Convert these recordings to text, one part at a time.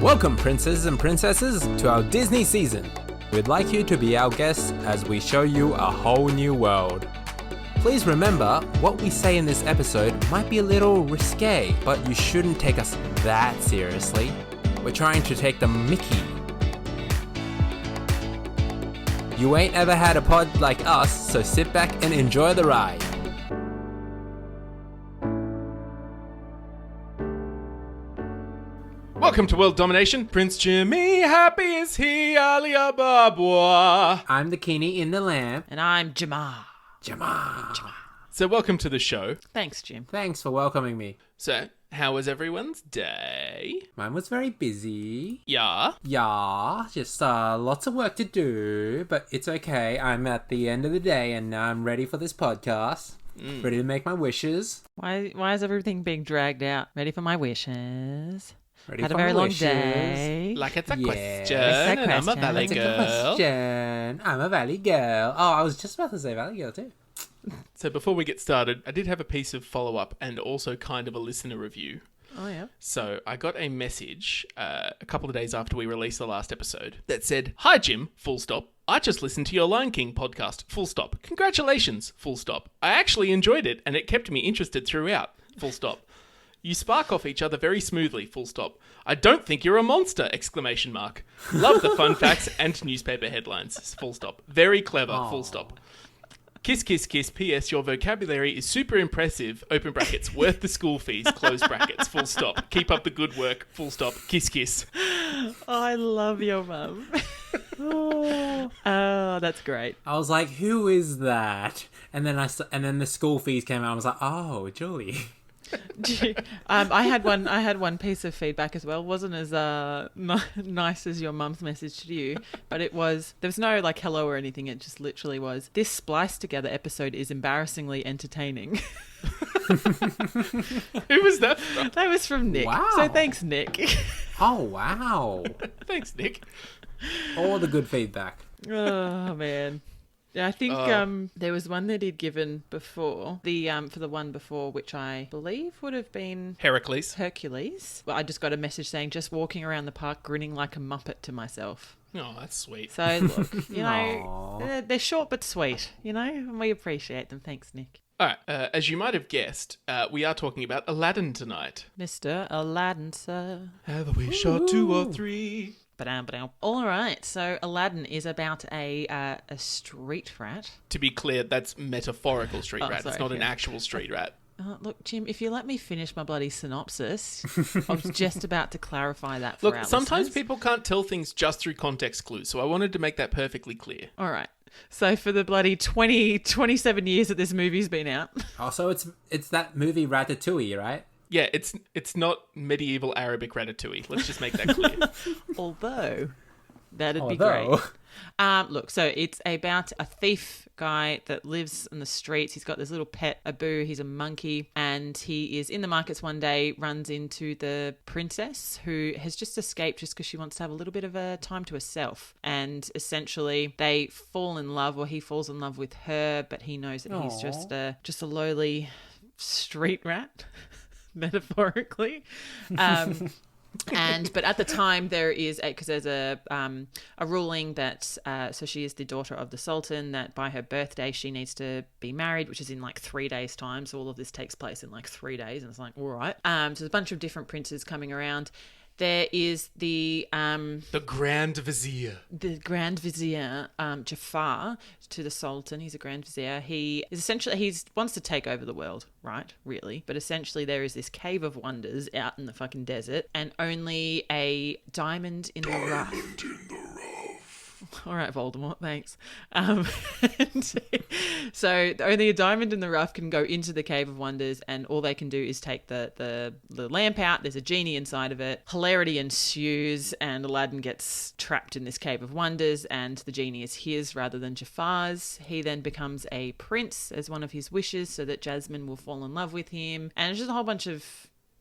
Welcome, princes and princesses, to our Disney season. We'd like you to be our guests as we show you a whole new world. Please remember, what we say in this episode might be a little risque, but you shouldn't take us that seriously. We're trying to take the mickey. You ain't ever had a pod like us, so sit back and enjoy the ride. Welcome to World Domination. Prince Jimmy, happy is he, Alibaba. I'm the Kini in the lamp. And I'm Jamar. Jamar. So welcome to the show. Thanks, Jim. Thanks for welcoming me. So, how was everyone's day? Mine was very busy. Yeah. Yeah, just lots of work to do, but it's okay. I'm at the end of the day and now I'm ready for this podcast. Ready to make my wishes. Why is everything being dragged out? Ready for my wishes. Ready Had for a very my long wishes. day. Like it's a Yes. question, It's a and I'm a question. valley That's a girl. question. I'm a valley girl. Oh, I was just about to say valley girl too. So before we get started, I did have a piece of follow-up and also kind of a listener review. Oh, yeah. So I got a message a couple of days after we released the last episode that said, "Hi Jim, full stop. I just listened to your Lion King podcast, full stop. Congratulations, full stop. I actually enjoyed it and it kept me interested throughout, full stop. You spark off each other very smoothly, full stop. I don't think you're a monster, exclamation mark. Love the fun facts and newspaper headlines, full stop. Very clever, full stop. Kiss, kiss, kiss. P.S. Your vocabulary is super impressive. Open brackets. Worth the school fees. Close brackets. Full stop. Keep up the good work. Full stop. Kiss, kiss." Oh, I love your mum. Oh, that's great. I was like, who is that? And then then the school fees came out. I was like, oh, Julie. I had one piece of feedback as well. Wasn't as nice as your mum's message to you, but there was no like hello or anything. It just literally was, "This spliced together episode is embarrassingly entertaining." Who was that from? That was from Nick. Wow. So thanks, Nick. Oh, wow. Thanks, Nick. All the good feedback. Oh man. Yeah, I think there was one that he'd given before, for the one before, which I believe would have been Heracles. Hercules. Well, I just got a message saying, "Just walking around the park grinning like a muppet to myself." Oh, that's sweet. So look, you Aw. know, they're short but sweet, you know, and we appreciate them. Thanks, Nick. All right, as you might have guessed, we are talking about Aladdin tonight. Mr. Aladdin, sir. Have a wish or two or three. Ba-dam. All right, so Aladdin is about a street rat. To be clear, that's metaphorical street Oh, rat. sorry, It's not an yeah. actual street rat. Look, Jim, if you let me finish my bloody synopsis, I was just about to clarify that for Look, our sometimes listeners. people can't tell things just through context clues, so I wanted to make that perfectly clear. All right. So for the bloody 27 years that this movie's been out. Also, it's that movie Ratatouille, right? Yeah, it's not medieval Arabic ratatouille. Let's just make that clear. Although, that'd be great. Look, so it's about a thief guy that lives in the streets. He's got this little pet, Abu. He's a monkey. And he is in the markets one day, runs into the princess who has just escaped just because she wants to have a little bit of a time to herself. And essentially, they fall in love, or he falls in love with her, but he knows that he's just a lowly street rat. Metaphorically, but at the time there is because there's a ruling that so she is the daughter of the Sultan, that by her birthday she needs to be married, which is in like 3 days' time. So all of this takes place in like 3 days, and it's like, all right. So there's a bunch of different princes coming around. There is the Grand Vizier. The Grand Vizier, Jafar, to the Sultan. He's a Grand Vizier. He wants to take over the world, right? Really. But essentially there is this cave of wonders out in the fucking desert, and only a diamond in the rough. All right, Voldemort, thanks. So only a diamond in the rough can go into the Cave of Wonders, and all they can do is take the lamp out. There's a genie inside of it. Hilarity ensues, and Aladdin gets trapped in this Cave of Wonders, and the genie is his rather than Jafar's. He then becomes a prince as one of his wishes so that Jasmine will fall in love with him. And it's just a whole bunch of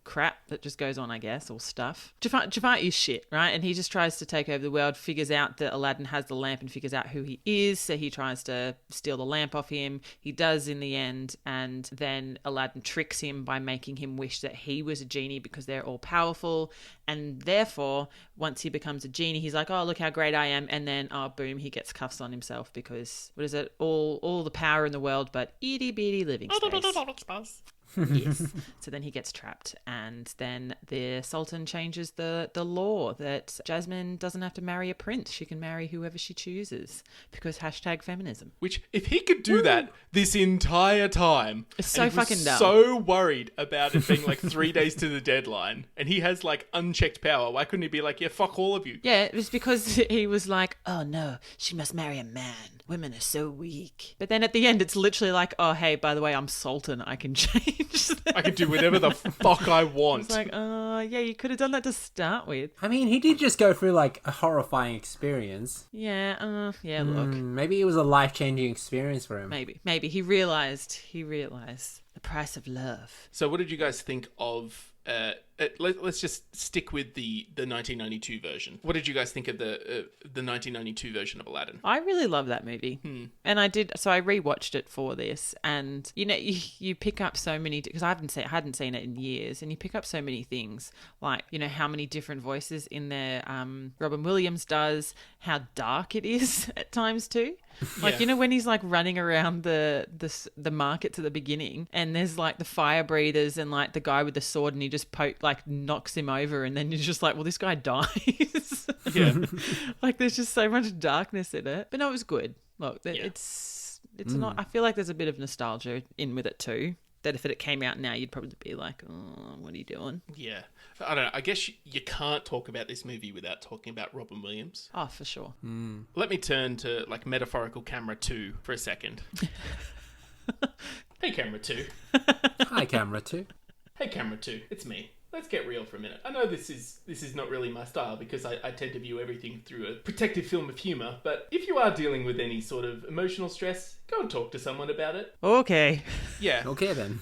crap that just goes on, I guess, or stuff. Jafar is shit, right? And he just tries to take over the world, figures out that Aladdin has the lamp and figures out who he is, so he tries to steal the lamp off him. He does in the end, and then Aladdin tricks him by making him wish that he was a genie because they're all powerful, and therefore, once he becomes a genie, he's like, oh, look how great I am, and then, oh, boom, he gets cuffs on himself because, what is it, all the power in the world, but itty-bitty living space. Yes. So then he gets trapped, and then the Sultan changes the law that Jasmine doesn't have to marry a prince. She can marry whoever she chooses because #feminism. Which, if he could do that this entire time, it's so fucking dumb. So worried about it being like 3 days to the deadline, and he has like unchecked power. Why couldn't he be like, yeah, fuck all of you? Yeah, it was because he was like, oh no, she must marry a man. Women are so weak. But then at the end, it's literally like, oh, hey, by the way, I'm Sultan. I can change that. I can do whatever the fuck I want. It's like, yeah, you could have done that to start with. I mean, he did just go through like a horrifying experience. Yeah, look. Maybe it was a life-changing experience for him. Maybe. He realised the price of love. So what did you guys think of... let's just stick with the 1992 version. What did you guys think of the 1992 version of Aladdin? I really love that movie. And I rewatched it for this, and you pick up so many, because I hadn't seen it in years, and you pick up so many things, like how many different voices in there Robin Williams does, how dark it is at times too. Like, when he's like running around the markets at the beginning, and there's like the fire breathers and like the guy with the sword, and he just knocks him over, and then you're just like, well, this guy dies. Yeah. Like, there's just so much darkness in it. But no, it was good. Look, it's not, I feel like there's a bit of nostalgia in with it too. That if it came out now, you'd probably be like, oh, what are you doing? Yeah. I don't know. I guess you can't talk about this movie without talking about Robin Williams. Oh, for sure. Let me turn to like metaphorical camera 2 for a second. Hey, camera 2. Hi, camera 2. Hey, camera 2. It's me. Let's get real for a minute. I know this is not really my style because I tend to view everything through a protective film of humour, but if you are dealing with any sort of emotional stress, go and talk to someone about it. Okay. Yeah. Okay, then.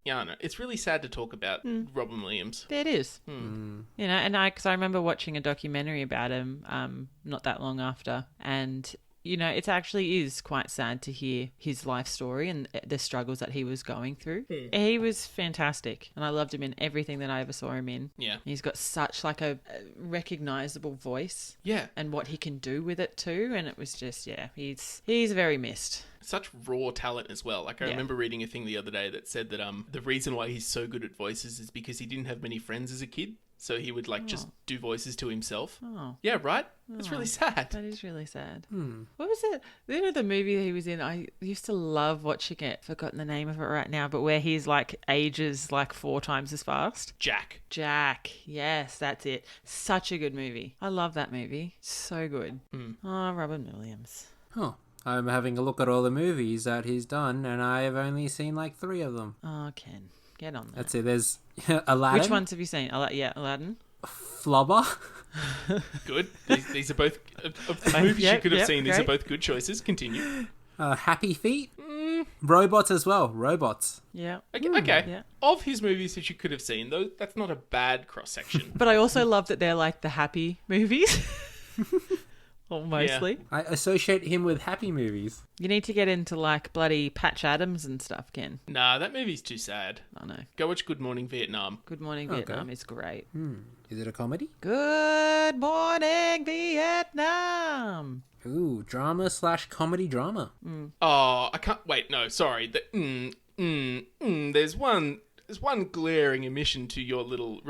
Yeah, I know. It's really sad to talk about Robin Williams. It is. And because I remember watching a documentary about him not that long after, and it actually is quite sad to hear his life story and the struggles that he was going through. He was fantastic, and I loved him in everything that I ever saw him in. Yeah. He's got such like a recognizable voice. Yeah. And what he can do with it too, and it was just, he's very missed. Such raw talent as well. Like, I remember reading a thing the other day that said that the reason why he's so good at voices is because he didn't have many friends as a kid. So he would just do voices to himself. Oh. Yeah, right? That's really sad. That is really sad. What was it? The movie that he was in, I used to love watching it. Forgotten the name of it right now, but where he's like ages like 4 times as fast. Jack. Yes, that's it. Such a good movie. I love that movie. So good. Oh, Robin Williams. Oh. I'm having a look at all the movies that he's done, and I've only seen like 3 of them. Oh, Ken. Get on that. That's it. There's Aladdin. Which ones have you seen? Aladdin. Flubber. Good. These are both of the movies you could have seen. These are both good choices. Continue. Happy Feet. Robots as well. Robots. Yeah. Okay. Yeah. Of his movies that you could have seen, though, that's not a bad cross section. But I also love that they're like the happy movies. Or mostly. Yeah. I associate him with happy movies. You need to get into like bloody Patch Adams and stuff, Ken. Nah, that movie's too sad. I know. Go watch Good Morning Vietnam. Good Morning Vietnam is great. Is it a comedy? Good Morning Vietnam. Ooh, drama/comedy drama. Oh, I can't... Wait, no, sorry. There's one glaring omission to your little...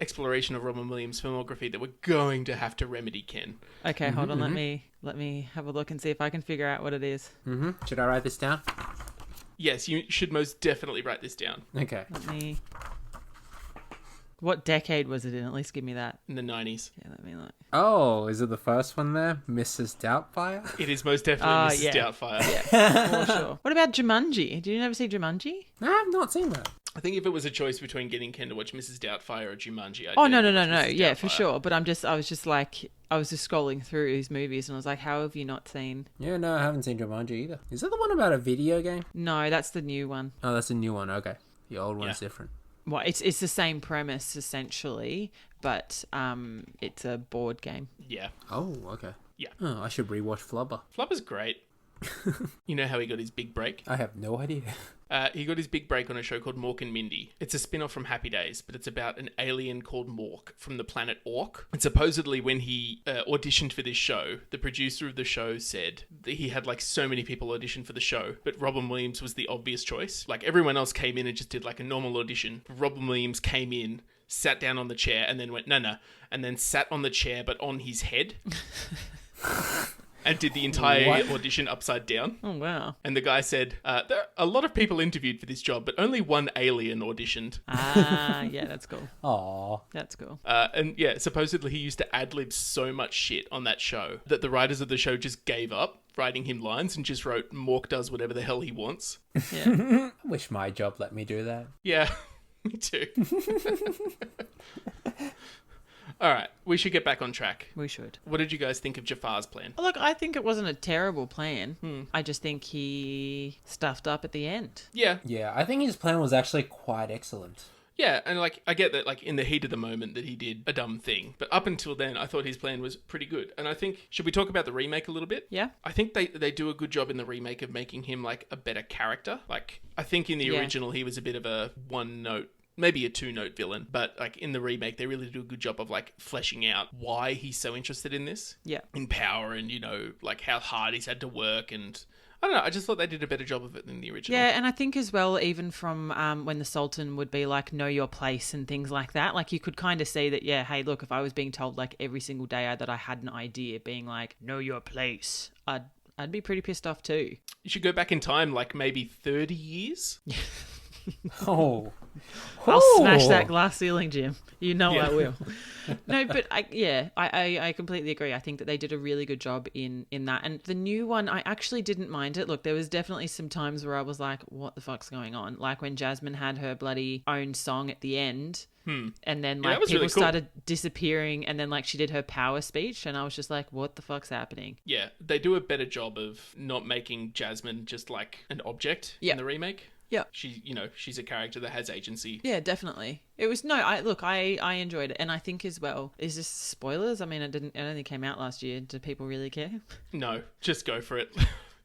exploration of Robin Williams' filmography that we're going to have to remedy, Ken. Okay, hold on. Let me have a look and see if I can figure out what it is. Should I write this down? Yes, you should most definitely write this down. Okay. What decade was it in? At least give me that. In the 90s. Yeah, let me look. Oh, is it the first one there? Mrs. Doubtfire? It is most definitely Mrs. Doubtfire. Yeah, for sure. What about Jumanji? Did you never see Jumanji? No, I've not seen that. I think if it was a choice between getting Ken to watch Mrs. Doubtfire or Jumanji, no. Yeah, for sure. But I was just scrolling through his movies and I was like, how have you not seen? Yeah, no, I haven't seen Jumanji either. Is that the one about a video game? No, that's the new one. Oh, that's the new one. Okay. The old one's different. Well, it's the same premise essentially, but it's a board game. Yeah. Oh, okay. Yeah. Oh, I should rewatch Flubber. Flubber's great. You know how he got his big break? I have no idea. He got his big break on a show called Mork and Mindy. It's a spin-off from Happy Days, but it's about an alien called Mork from the planet Ork. And supposedly when he auditioned for this show, the producer of the show said that he had like so many people audition for the show, but Robin Williams was the obvious choice. Like everyone else came in and just did like a normal audition. Robin Williams came in, sat down on the chair and then went, no, and then sat on the chair but on his head. And did the entire audition upside down. Oh, wow. And the guy said, there are a lot of people interviewed for this job, but only one alien auditioned. Ah, yeah, that's cool. Aww. That's cool. And yeah, supposedly he used to ad-lib so much shit on that show that the writers of the show just gave up writing him lines and just wrote, Mork does whatever the hell he wants. Yeah. I wish my job let me do that. Yeah, me too. All right, we should get back on track. We should. What did you guys think of Jafar's plan? Look, I think it wasn't a terrible plan. I just think he stuffed up at the end. Yeah. Yeah, I think his plan was actually quite excellent. Yeah, and like I get that like in the heat of the moment that he did a dumb thing, but up until then I thought his plan was pretty good. And I think, should we talk about the remake a little bit? Yeah. I think they do a good job in the remake of making him like a better character. Like I think in the original he was a bit of a one-note, maybe a two-note villain, but like in the remake they really do a good job of like fleshing out why he's so interested in this. Yeah. In power and, you know, like how hard he's had to work, and I don't know, I just thought they did a better job of it than the original. Yeah, and I think as well, even from when the Sultan would be like, know your place and things like that, like you could kind of see that, yeah, hey, look, if I was being told like every single day that I had an idea being like, know your place, I'd be pretty pissed off too. You should go back in time like maybe 30 years. Oh. I'll smash that glass ceiling, Jim. You know Yeah. I will. No, but I completely agree. I think that they did a really good job in that. And the new one, I actually didn't mind it. Look, there was definitely some times where I was like, what the fuck's going on? Like when Jasmine had her bloody own song at the end. And then like that was people really cool. started disappearing, and then like she did her power speech, and I was just like, what the fuck's happening? Yeah, they do a better job of not making Jasmine just like an object in the remake. Yeah. She's a character that has agency. Yeah, definitely. It was I enjoyed it, and I think as well. Is this spoilers? I mean, it only came out last year. Do people really care? No, just go for it.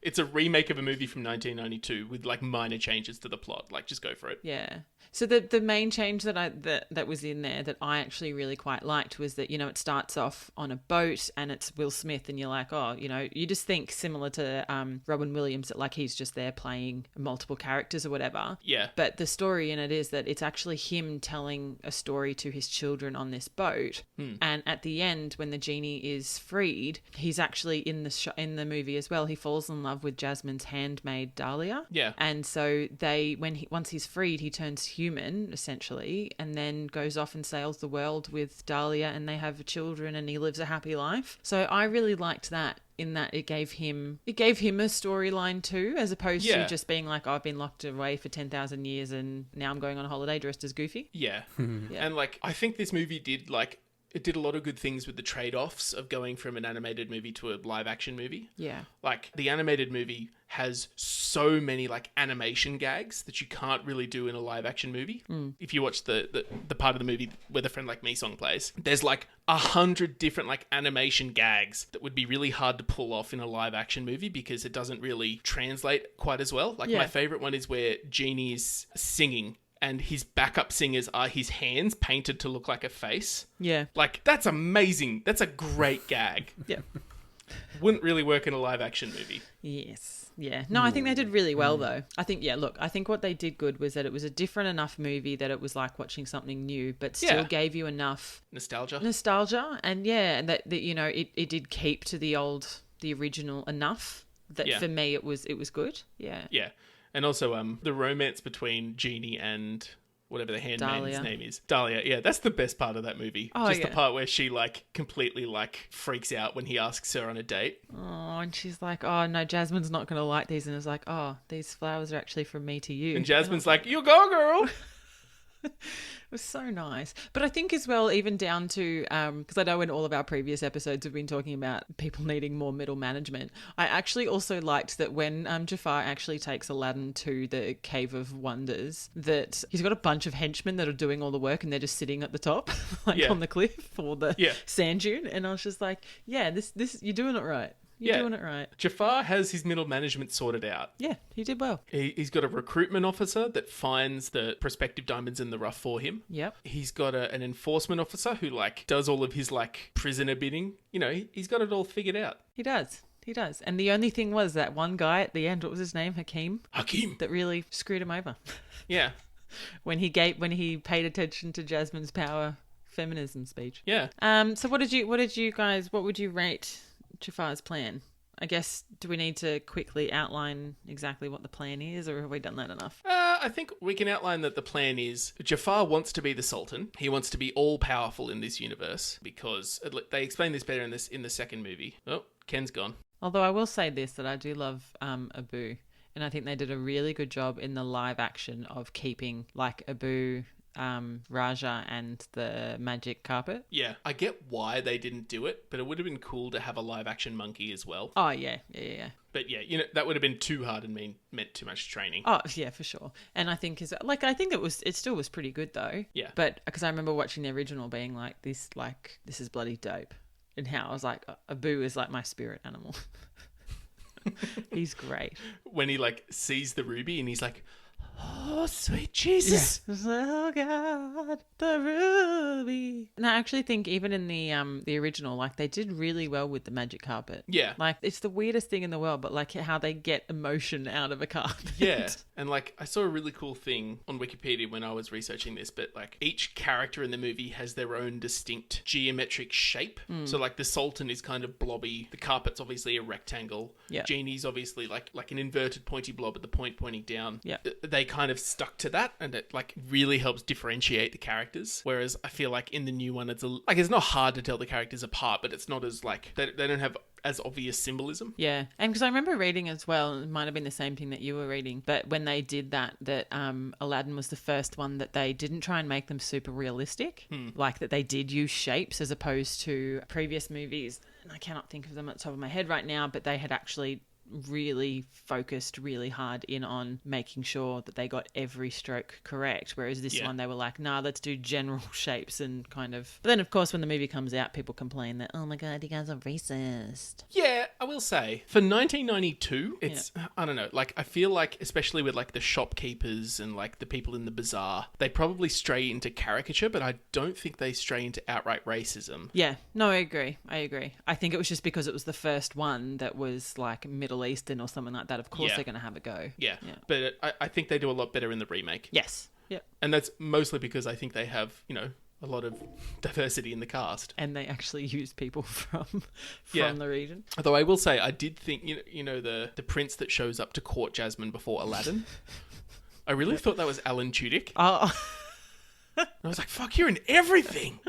It's a remake of a movie from 1992 with like minor changes to the plot. Like, just go for it. Yeah. So the main change that was in there that I actually really quite liked was that, you know, it starts off on a boat and it's Will Smith, and you're like, oh, you know, you just think similar to Robin Williams, that like he's just there playing multiple characters or whatever. Yeah. But the story in it is that it's actually him telling a story to his children on this boat. And at the end, when the genie is freed, he's actually in the movie as well. He falls in love with Jasmine's handmaid Dahlia. Yeah. And so once he's freed, he turns human essentially, and then goes off and sails the world with Dahlia, and they have children, and he lives a happy life. So I really liked that, in that it gave him a storyline too, as opposed to just being like, oh, I've been locked away for 10,000 years and now I'm going on a holiday dressed as Goofy. Yeah. And like, I think this movie did a lot of good things with the trade-offs of going from an animated movie to a live action movie. Yeah. Like, the animated movie has so many like animation gags that you can't really do in a live action movie. If you watch the part of the movie where the Friend Like Me song plays, there's like 100 different like animation gags that would be really hard to pull off in a live action movie because it doesn't really translate quite as well. Like, my favorite one is where Genie is singing and his backup singers are his hands painted to look like a face. Yeah. Like, that's amazing. That's a great gag. Yeah. Wouldn't really work in a live action movie. Yes. Yeah. No, I think they did really well though. I think what they did good was that it was a different enough movie that it was like watching something new, but still gave you enough nostalgia. And and that you know, it did keep to the original enough that for me it was good. Yeah. Yeah. And also the romance between Genie and whatever the handmaid's name is. Dahlia. Yeah, that's the best part of that movie. Oh, just the part where she like completely like freaks out when he asks her on a date. Oh, and she's like, oh no, Jasmine's not going to like these. And it's like, oh, these flowers are actually from me to you. And Jasmine's like, you go, girl. It was so nice. But I think as well, even down to, because I know in all of our previous episodes we've been talking about people needing more middle management. I actually also liked that when Jafar actually takes Aladdin to the Cave of Wonders, that he's got a bunch of henchmen that are doing all the work and they're just sitting at the top, like on the cliff or the sand dune. And I was just like, yeah, this you're doing it right. You're doing it right. Jafar has his middle management sorted out. Yeah, he did well. He's got a recruitment officer that finds the prospective diamonds in the rough for him. Yep. He's got an enforcement officer who does all of his prisoner bidding. He's got it all figured out. He does. He does. And the only thing was that one guy at the end, what was his name? Hakeem, that really screwed him over. Yeah. when he paid attention to Jasmine's power feminism speech. Yeah. So what would you rate Jafar's plan? I guess, do we need to quickly outline exactly what the plan is, or have we done that enough? I think we can outline that the plan is Jafar wants to be the Sultan. He wants to be all-powerful in this universe because they explain this better in the second movie. Oh, Ken's gone. Although I will say this, that I do love Abu, and I think they did a really good job in the live action of keeping Abu, Raja and the magic carpet. Yeah, I get why they didn't do it, but it would have been cool to have a live action monkey as well. Oh yeah. But yeah, that would have been too hard and meant too much training. Oh yeah, for sure. And I think it still was pretty good though. Yeah. But because I remember watching the original being this is bloody dope, and how I was like, Abu is my spirit animal. He's great. When he sees the ruby and he's like, oh, sweet Jesus. Yeah. Oh, God, the ruby. And I actually think even in the original, they did really well with the magic carpet. Yeah. It's the weirdest thing in the world, but how they get emotion out of a carpet. Yeah. And I saw a really cool thing on Wikipedia when I was researching this, but each character in the movie has their own distinct geometric shape. So the Sultan is kind of blobby. The carpet's obviously a rectangle. Yeah. Genie's obviously like an inverted pointy blob at the point pointing down. Yeah. They kind of stuck to that, and it really helps differentiate the characters. Whereas I feel in the new one, it's it's not hard to tell the characters apart, but it's not as they don't have as obvious symbolism. Yeah. And because I remember reading as well, it might have been the same thing that you were reading, but when they did that Aladdin was the first one that they didn't try and make them super realistic. That they did use shapes as opposed to previous movies. And I cannot think of them at the top of my head right now, but they had actually really focused really hard in on making sure that they got every stroke correct, whereas this one they were nah, let's do general shapes and kind of. But then of course when the movie comes out, people complain that, oh my god, you guys are racist. Yeah, I will say for 1992 it's I don't know, I feel especially with the shopkeepers and the people in the bazaar, they probably stray into caricature, but I don't think they stray into outright racism. Yeah, no, I agree. I think it was just because it was the first one that was Middle Eastern or something like that. Of course they're going to have a go. Yeah. But I think they do a lot better in the remake. Yes. Yep. And that's mostly because I think they have, a lot of diversity in the cast. And they actually use people from the region. Although I will say, I did think, the prince that shows up to court Jasmine before Aladdin, I really thought that was Alan Tudyk. Oh. And I was like, fuck, you're in everything.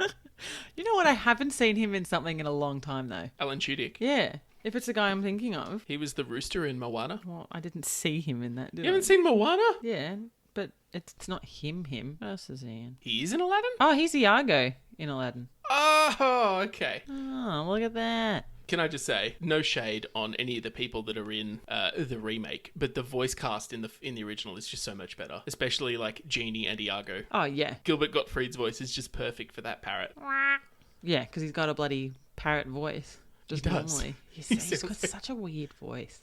You know what? I haven't seen him in something in a long time, though. Alan Tudyk. Yeah. If it's the guy I'm thinking of. He was the rooster in Moana. Well, I didn't see him in that, did I? You haven't seen Moana? Yeah, but it's not him. What else is he in? He is in Aladdin? Oh, he's Iago in Aladdin. Oh, okay. Oh, look at that. Can I just say, no shade on any of the people that are in the remake, but the voice cast in the original is just so much better. Especially Genie and Iago. Oh, yeah. Gilbert Gottfried's voice is just perfect for that parrot. Yeah, because he's got a bloody parrot voice. Just normally. He's got such a weird voice.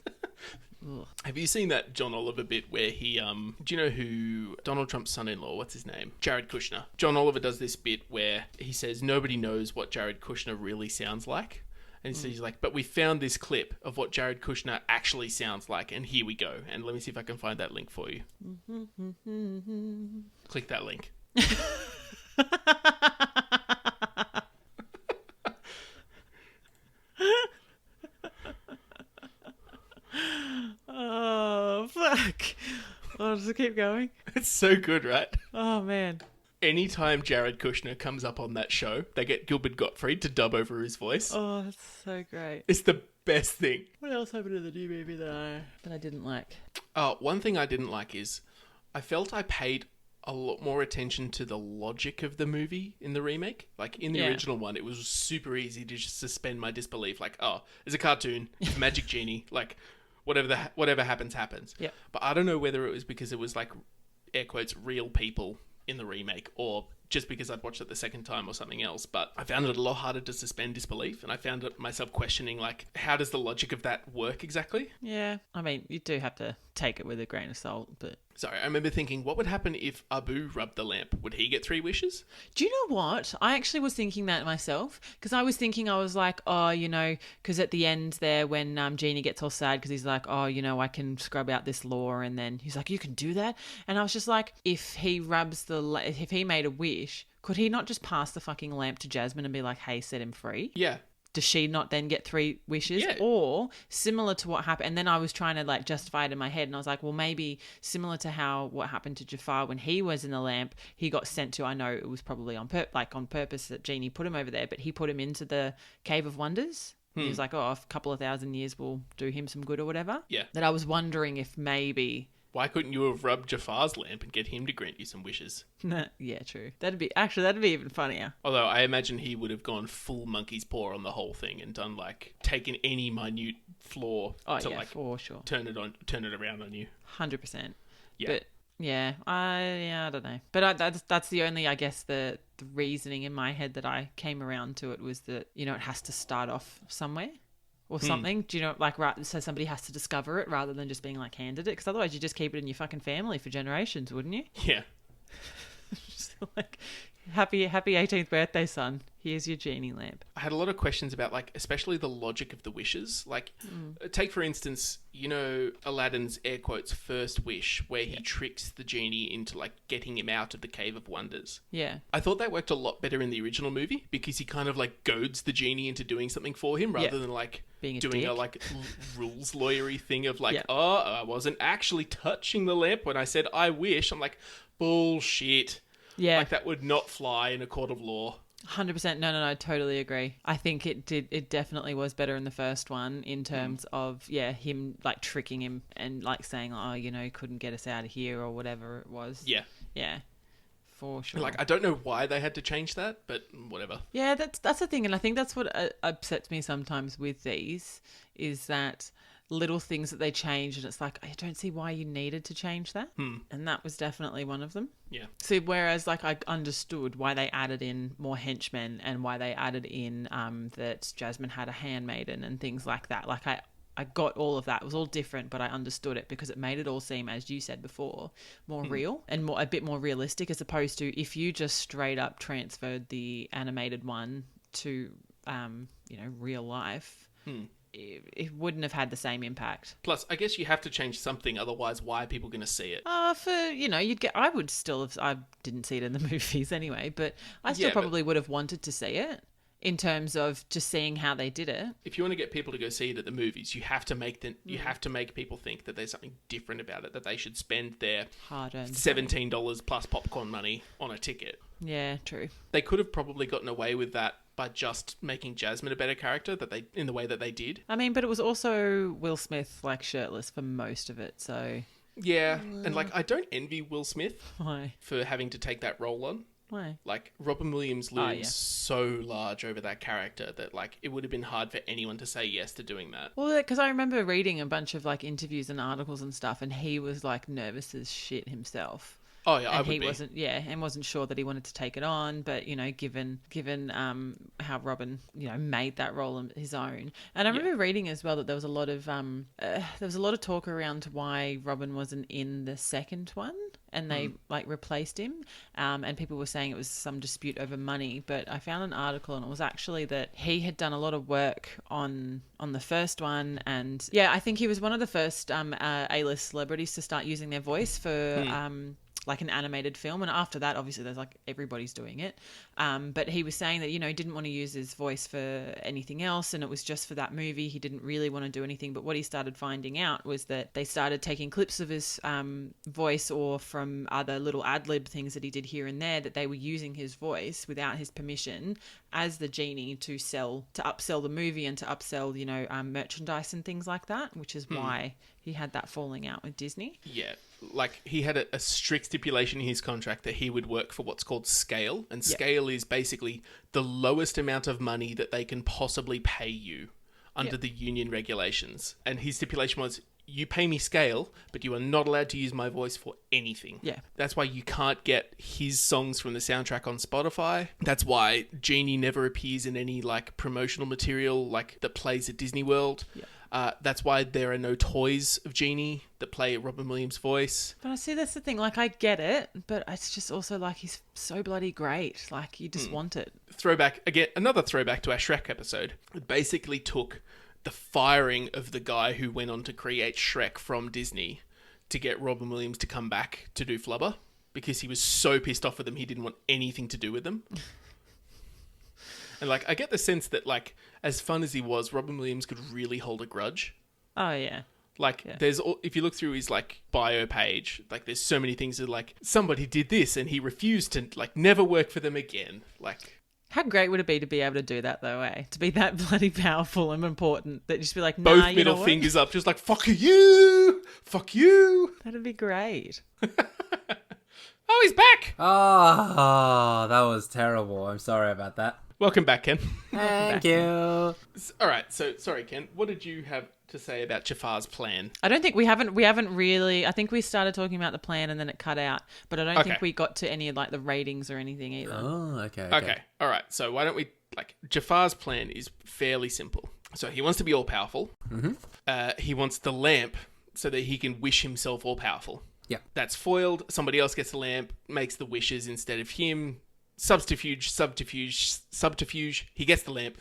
Have you seen that John Oliver bit where he, do you know who Donald Trump's son-in-law, what's his name? Jared Kushner. John Oliver does this bit where he says nobody knows what Jared Kushner really sounds like. And so he's but we found this clip of what Jared Kushner actually sounds like, and here we go. And let me see if I can find that link for you. Click that link. Oh, fuck. I'll just keep going. It's so good, right? Oh, man. Anytime Jared Kushner comes up on that show, they get Gilbert Gottfried to dub over his voice. Oh, that's so great. It's the best thing. What else happened in the new movie that I didn't like? One thing I didn't like is I felt I paid a lot more attention to the logic of the movie in the remake. Like, in the original one, it was super easy to just suspend my disbelief. Like, oh, it's a cartoon, it's a magic genie, like, whatever happens, happens. Yep. But I don't know whether it was because it was, like, air quotes, real people in the remake, or just because I'd watched it the second time or something else. But I found it a lot harder to suspend disbelief, and I found it myself questioning, like, how does the logic of that work exactly? Yeah, I mean, you do have to take it with a grain of salt, but... Sorry, I remember thinking, what would happen if Abu rubbed the lamp? Would he get 3 wishes? Do you know what? I actually was thinking that myself, because I was like, oh, you know, because at the end there when Genie gets all sad because he's like, oh, you know, I can scrub out this law, and then he's like, you can do that? And I was just like, if he made a wish, could he not just pass the fucking lamp to Jasmine and be like, hey, set him free? Yeah. Does she not then get 3 wishes? Yeah. Or similar to what happened, and then I was trying to like justify it in my head, and I was like, well, maybe similar to what happened to Jafar when he was in the lamp, he got sent to, I know it was probably on purpose that Genie put him over there, but he put him into the Cave of Wonders. He was like, oh, a couple of thousand years will do him some good or whatever. Yeah. That I was wondering if maybe... Why couldn't you have rubbed Jafar's lamp and get him to grant you some wishes? Yeah, true. That'd be even funnier. Although I imagine he would have gone full monkey's paw on the whole thing and done like taken any minute flaw to like for sure. turn it around on you. 100%. Yeah. But yeah, I don't know. But that's the only, I guess, the reasoning in my head that I came around to it was that, you know, it has to start off somewhere. Or something. Do you know, like, right, so somebody has to discover it rather than just being, like, handed it? Because otherwise you just keep it in your fucking family for generations, wouldn't you? Yeah. Just like, happy 18th birthday, son. Here's your genie lamp. I had a lot of questions about, like, especially the logic of the wishes. Like, take, for instance, you know, Aladdin's, air quotes, first wish, where he tricks the genie into, like, getting him out of the Cave of Wonders. Yeah. I thought that worked a lot better in the original movie because he kind of, like, goads the genie into doing something for him rather than, like... doing a like rules lawyery thing of like, oh, I wasn't actually touching the lamp when I said I wish. I'm like, bullshit. Yeah. Like that would not fly in a court of law. 100%. No, totally agree. I think it definitely was better in the first one in terms of, him like tricking him and like saying, oh, you know, couldn't get us out of here or whatever it was. Yeah. Yeah. For sure. Like, I don't know why they had to change that, but whatever. Yeah, that's the thing. And I think that's what upsets me sometimes with these is that little things that they change and it's like, I don't see why you needed to change that. And that was definitely one of them. Yeah. So whereas like I understood why they added in more henchmen and why they added in that Jasmine had a handmaiden and things like that. Like I got all of that. It was all different, but I understood it because it made it all seem, as you said before, more real and a bit more realistic, as opposed to if you just straight up transferred the animated one to, real life, it wouldn't have had the same impact. Plus, I guess you have to change something, otherwise why are people going to see it? I didn't see it in the movies anyway, but I still probably would have wanted to see it. In terms of just seeing how they did it. If you want to get people to go see it at the movies, you have to make people think that there's something different about it, that they should spend their hard-earned $17 plus popcorn money on a ticket. Yeah, true. They could have probably gotten away with that by just making Jasmine a better character in the way that they did. I mean, but it was also Will Smith like shirtless for most of it, so yeah, and like I don't envy Will Smith for having to take that role on. Why? Like, Robin Williams looms so large over that character that, like, it would have been hard for anyone to say yes to doing that. Well, because I remember reading a bunch of, like, interviews and articles and stuff, and he was, like, nervous as shit himself. Oh, yeah, and I would be. And wasn't sure that he wanted to take it on, but, you know, given how Robin, you know, made that role his own. And I remember reading as well that there was a lot of talk around why Robin wasn't in the second one. And they like replaced him, and people were saying it was some dispute over money. But I found an article, and it was actually that he had done a lot of work on the first one, and I think he was one of the first A-list celebrities to start using their voice for like an animated film. And after that, obviously, there's like everybody's doing it. But he was saying that, you know, he didn't want to use his voice for anything else, and it was just for that movie. He didn't really want to do anything. But what he started finding out was that they started taking clips of his voice or from from other little ad-lib things that he did here and there that they were using his voice without his permission as the genie to upsell the movie and to upsell, merchandise and things like that, which is why he had that falling out with Disney. Yeah. Like, he had a strict stipulation in his contract that he would work for what's called scale. And scale is basically the lowest amount of money that they can possibly pay you under the union regulations. And his stipulation was, you pay me scale, but you are not allowed to use my voice for anything. Yeah. That's why you can't get his songs from the soundtrack on Spotify. That's why Genie never appears in any, like, promotional material, like, that plays at Disney World. Yeah. That's why there are no toys of Genie that play Robin Williams' voice. But I see that's the thing. Like, I get it, but it's just also like he's so bloody great. Like, you just want it. Another throwback to our Shrek episode. It basically took the firing of the guy who went on to create Shrek from Disney to get Robin Williams to come back to do Flubber, because he was so pissed off with them he didn't want anything to do with them. And, like, I get the sense that, like, as fun as he was, Robin Williams could really hold a grudge. Oh, yeah. Like, if you look through his, like, bio page, like, there's so many things that, like, somebody did this and he refused to, like, never work for them again. Like, how great would it be to be able to do that, though, eh? To be that bloody powerful and important that you just be like, nah, both middle fingers up, just like, fuck you! Fuck you! That'd be great. Oh, he's back! Oh, that was terrible. I'm sorry about that. Welcome back, Ken. Thank you. All right, so, sorry, Ken, what did you have to say about Jafar's plan? I don't think we haven't really, I think we started talking about the plan and then it cut out, but I don't think we got to any of, like, the ratings or anything either. Oh, okay. All right, so why don't we, like, Jafar's plan is fairly simple. So he wants to be all-powerful. Mm-hmm. He wants the lamp so that he can wish himself all-powerful. Yeah. That's foiled. Somebody else gets the lamp, makes the wishes instead of him. Subterfuge. He gets the lamp.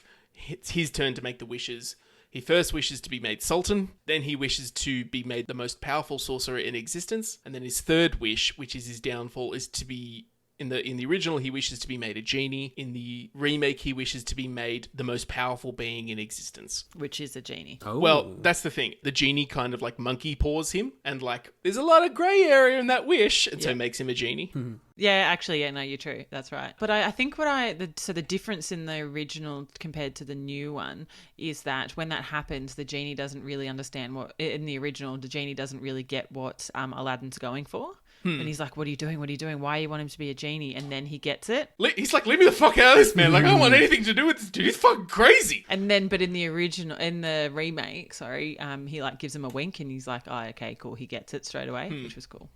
It's his turn to make the wishes. He first wishes to be made Sultan, then he wishes to be made the most powerful sorcerer in existence, and then his third wish, which is his downfall, is to be... In the original, he wishes to be made a genie. In the remake, he wishes to be made the most powerful being in existence. Which is a genie. Oh. Well, that's the thing. The genie kind of, like, monkey paws him, and, like, there's a lot of grey area in that wish, and so makes him a genie. Yeah, actually, no, you're true. That's right. But I think the difference in the original compared to the new one is that when that happens, the genie doesn't really understand in the original, the genie doesn't really get what Aladdin's going for. And he's like, what are you doing? What are you doing? Why you want him to be a genie? And then he gets it. He's like, leave me the fuck out of this, man. Like, I don't want anything to do with this dude. He's fucking crazy. And then, but in the remake, he, like, gives him a wink and he's like, oh, okay, cool. He gets it straight away, which was cool.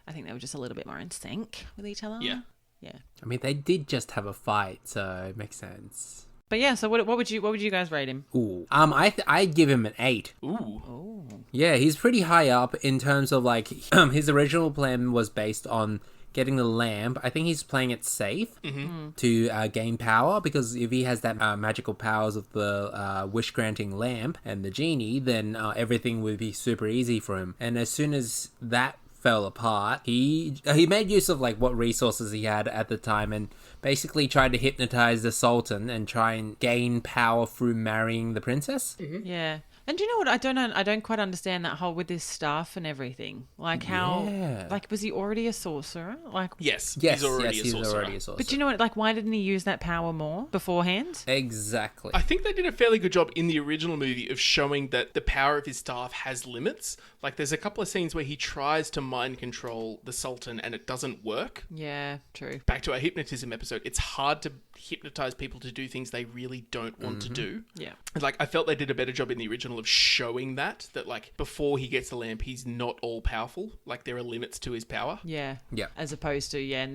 I think they were just a little bit more in sync with each other. Yeah. Yeah. I mean, they did just have a fight, so it makes sense. But yeah, so what would you guys rate him? Ooh. I'd give him an 8. Ooh. Oh. Yeah, he's pretty high up in terms of, like, his original plan was based on getting the lamp. I think he's playing it safe to gain power, because if he has that magical powers of the wish-granting lamp and the genie, then everything would be super easy for him. And as soon as that fell apart, he made use of, like, what resources he had at the time and basically tried to hypnotize the Sultan and try and gain power through marrying the princess. Yeah. And do you know what? I don't quite understand that whole with his staff and everything. Like how, like, was he already a sorcerer? Like, Yes, Yes, he's already he's a sorcerer. already a sorcerer. but do you know what? Like, why didn't he use that power more beforehand? Exactly. I think they did a fairly good job in the original movie of showing that the power of his staff has limits. Like, there's a couple of scenes where he tries to mind control the Sultan and it doesn't work. Yeah, true. Back to our hypnotism episode, it's hard to hypnotize people to do things they really don't want to do. Yeah. And, like, I felt they did a better job in the original of showing that, like, before he gets the lamp, he's not all powerful. Like, there are limits to his power. Yeah. Yeah. As opposed to, in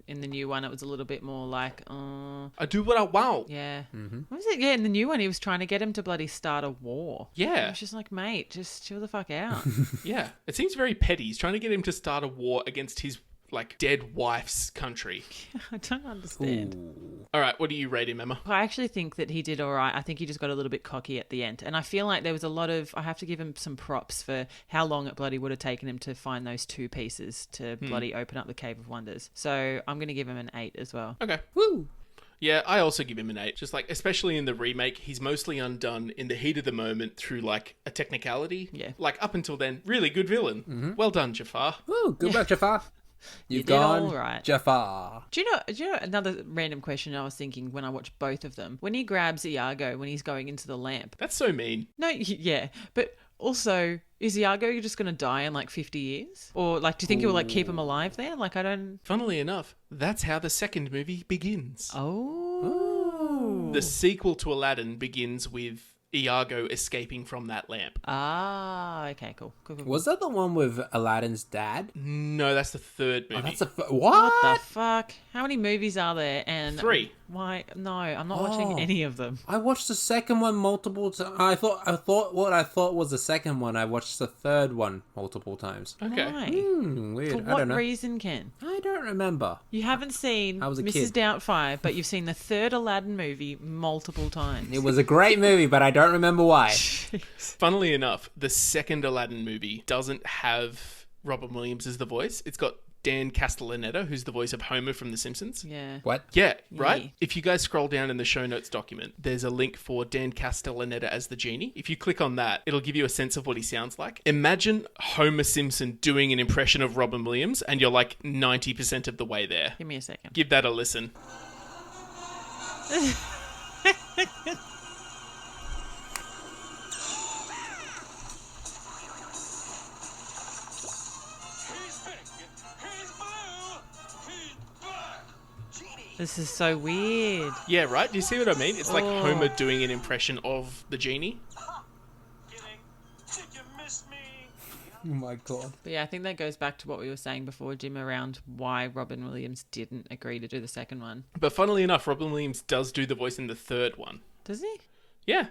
the new one, it was a little bit more like, I do what I want. yeah. What was it? Yeah, in the new one, he was trying to get him to bloody start a war. Yeah. I was just like, mate, just chill the fuck out. Yeah. It seems very petty. He's trying to get him to start a war against his, like, dead wife's country. I don't understand. All right, what do you rate him, Emma? I actually think that he did all right. I think he just got a little bit cocky at the end. And I feel like there was a lot of... I have to give him some props for how long it bloody would have taken him to find those two pieces to bloody open up the Cave of Wonders. So I'm going to give him an 8 as well. Okay. Woo! Yeah, I also give him an 8. Just like, especially in the remake, he's mostly undone in the heat of the moment through like a technicality. Yeah. Like up until then, really good villain. Mm-hmm. Well done, Jafar. Ooh, good work, Jafar. You've did gone all right. Jafar. Do you know another random question I was thinking when I watched both of them? When he grabs Iago when he's going into the lamp. That's so mean. No, yeah. But also, is Iago just going to die in like 50 years? Or like, do you think it will like keep him alive there? Like, I don't... Funnily enough, that's how the second movie begins. Oh. The sequel to Aladdin begins with Iago escaping from that lamp. Ah, okay, cool. Was that the one with Aladdin's dad? No, that's the third movie. Oh, that's what? What the fuck? How many movies are there? And 3. Why? No, I'm not watching any of them. I watched the second one multiple times. I thought what I thought was the second one. I watched the third one multiple times. Okay. Why? Weird. For I don't what know. reason, Ken? I don't remember. You haven't seen I was a Mrs. kid. Doubtfire, but you've seen the third Aladdin movie multiple times. It was a great movie, but I don't remember why. Funnily enough, the second Aladdin movie doesn't have Robin Williams as the voice. It's got Dan Castellaneta, who's the voice of Homer from The Simpsons. Yeah. What? Yeah, right? Yeah. If you guys scroll down in the show notes document, there's a link for Dan Castellaneta as the genie. If you click on that, it'll give you a sense of what he sounds like. Imagine Homer Simpson doing an impression of Robin Williams, and you're like 90% of the way there. Give me a second. Give that a listen. This is so weird. Yeah, right? Do you see what I mean? It's like Oh. Homer doing an impression of the genie. Oh my god. But yeah, I think that goes back to what we were saying before, Jim, around why Robin Williams didn't agree to do the second one. But funnily enough, Robin Williams does do the voice in the third one. Does he? Yeah.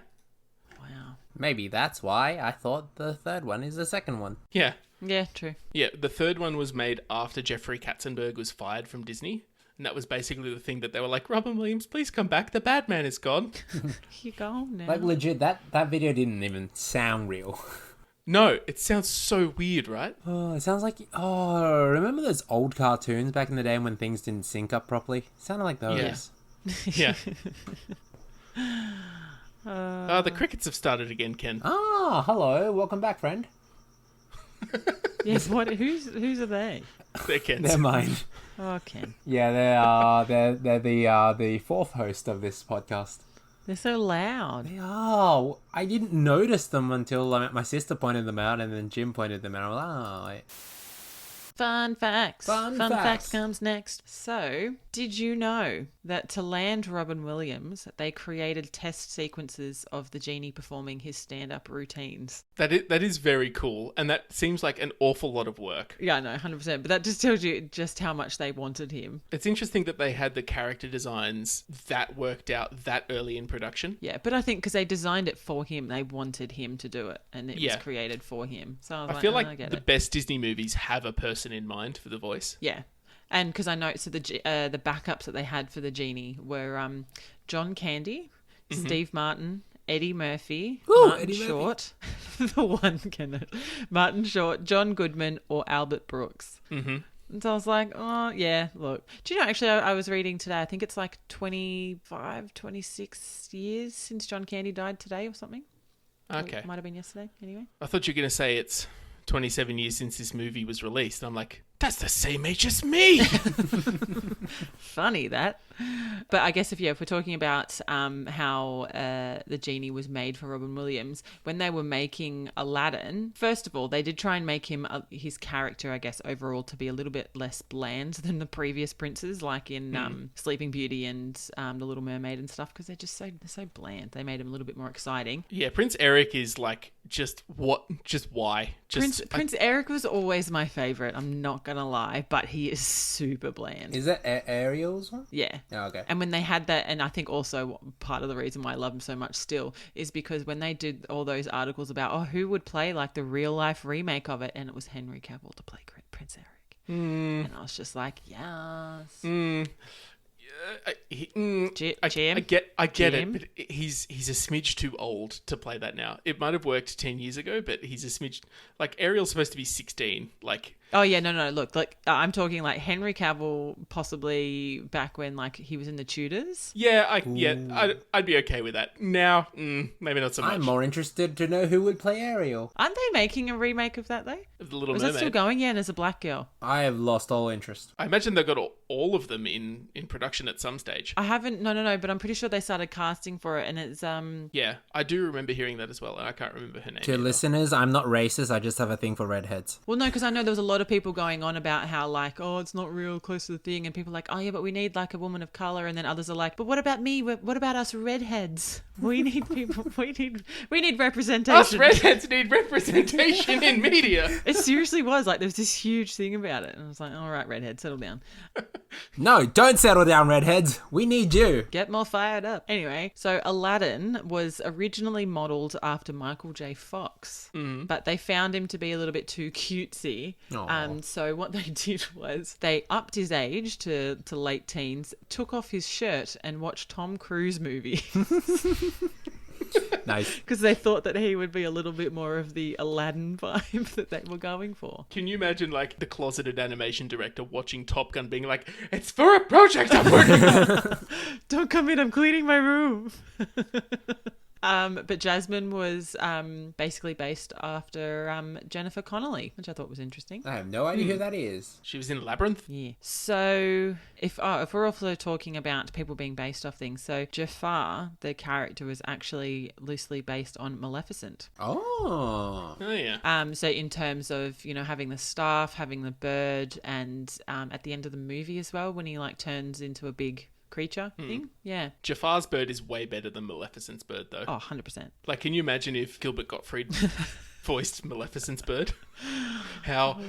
Wow. Maybe that's why I thought the third one is the second one. Yeah. Yeah, true. Yeah, the third one was made after Jeffrey Katzenberg was fired from Disney. And that was basically the thing that they were like, Robin Williams, please come back. The bad man is gone. You go now. Like legit, that video didn't even sound real. No, it sounds so weird, right? Oh, it sounds like... Oh, remember those old cartoons back in the day when things didn't sync up properly? It sounded like those. Yeah. The crickets have started again, Ken. Ah, hello. Welcome back, friend. Yes, what? Whose are they? They're Ken's. They're mine. Oh, Ken. Yeah, they're the fourth host of this podcast. They're so loud. Oh, I didn't notice them until my sister pointed them out, and then Jim pointed them out. I was like, oh, wait. Fun facts. Fun facts facts comes next. So, did you know that to land Robin Williams, they created test sequences of the genie performing his stand-up routines? That is very cool, and that seems like an awful lot of work. Yeah, I know, 100%. But that just tells you just how much they wanted him. It's interesting that they had the character designs that worked out that early in production. Yeah, but I think because they designed it for him, they wanted him to do it, and it Yeah. was created for him. So I was I feel I like get the it. best Disney movies have a person in mind for the voice. Yeah. And because I know, so the backups that they had for the genie were John Candy, Steve Martin, Eddie Murphy, Martin Eddie Murphy. Short, the one Kenneth, Martin Short, John Goodman, or Albert Brooks. Mm-hmm. And so I was like, oh, yeah, look. Do you know, actually, I was reading today, I think it's like 25, 26 years since John Candy died today or something. Okay. Or it might have been yesterday, anyway. I thought you were going to say it's 27 years since this movie was released. And I'm like, that's the same age as me. Funny that. But I guess if we're talking about how the genie was made for Robin Williams, when they were making Aladdin, first of all, they did try and make him his character, I guess, overall to be a little bit less bland than the previous princes, like in Sleeping Beauty and The Little Mermaid and stuff, because they're so bland. They made him a little bit more exciting. Yeah, Prince Eric is like, why? Prince Eric was always my favorite. I'm not gonna lie, but he is super bland. Is that Ariel's one? Yeah. Oh, okay. And when they had that, and I think also part of the reason why I love him so much still is because when they did all those articles about, who would play like the real life remake of it, and it was Henry Cavill to play Prince Eric. And I was just like, yes. Jim? I get Jim? it, but he's a smidge too old to play that now. It might have worked 10 years ago, but he's a smidge... Like, Ariel's supposed to be 16. Like... Oh, yeah, no. Look, like, I'm talking like Henry Cavill, possibly back when, like, he was in the Tudors. Yeah, I'd be okay with that. Now, maybe not so much. I'm more interested to know who would play Ariel. Aren't they making a remake of that, though? Of The Little Was Mermaid. that still going? Yeah, and as a black girl. I have lost all interest. I imagine they've got all of them in production at some stage. I haven't, no, but I'm pretty sure they started casting for it, and it's, Yeah, I do remember hearing that as well, and I can't remember her name. To either. listeners, I'm not racist, I just have a thing for redheads. Well, no, because I know there was a lot of people going on about how, like, oh, it's not real close to the thing, and people are like, oh, yeah, but we need, like, a woman of colour, and then others are like, but what about me? What about us redheads? We need people, we need representation. Us redheads need representation in media. It seriously was, like, there was this huge thing about it, and I was like, all right, redhead, settle down. No, don't settle down, redheads. We need you. Get more fired up. Anyway, so Aladdin was originally modelled after Michael J. Fox, but they found him to be a little bit too cutesy. So what they did was they upped his age to late teens, took off his shirt and watched Tom Cruise movies. Nice. Because they thought that he would be a little bit more of the Aladdin vibe that they were going for. Can you imagine, like, the closeted animation director watching Top Gun being like, it's for a project I'm working on. Don't come in, I'm cleaning my room. But Jasmine was basically based after Jennifer Connelly, which I thought was interesting. I have no idea who that is. She was in Labyrinth? Yeah. So if we're also talking about people being based off things, so Jafar, the character, was actually loosely based on Maleficent. Oh. Oh, yeah. So in terms of, you know, having the staff, having the bird, and at the end of the movie as well, when he like turns into a big creature thing. Yeah. Jafar's bird is way better than Maleficent's bird, though. Oh, 100%. Like, can you imagine if Gilbert Gottfried voiced Maleficent's bird? How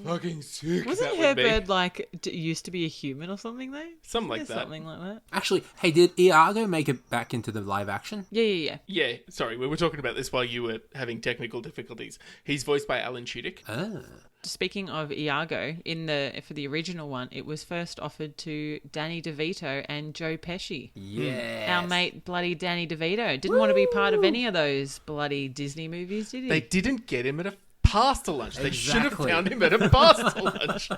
fucking sick Wasn't that her would be. bird like used to be a human or something though? Something like that. Something like that. Actually, hey, did Iago make it back into the live action? Yeah. Yeah, sorry, we were talking about this while you were having technical difficulties. He's voiced by Alan Tudyk. Ah. Speaking of Iago, for the original one, it was first offered to Danny DeVito and Joe Pesci. Yes. Our mate, bloody Danny DeVito, didn't want to be part of any of those bloody Disney movies, did he? They didn't get him at a pasta lunch. They should have Exactly. found him at a pasta lunch.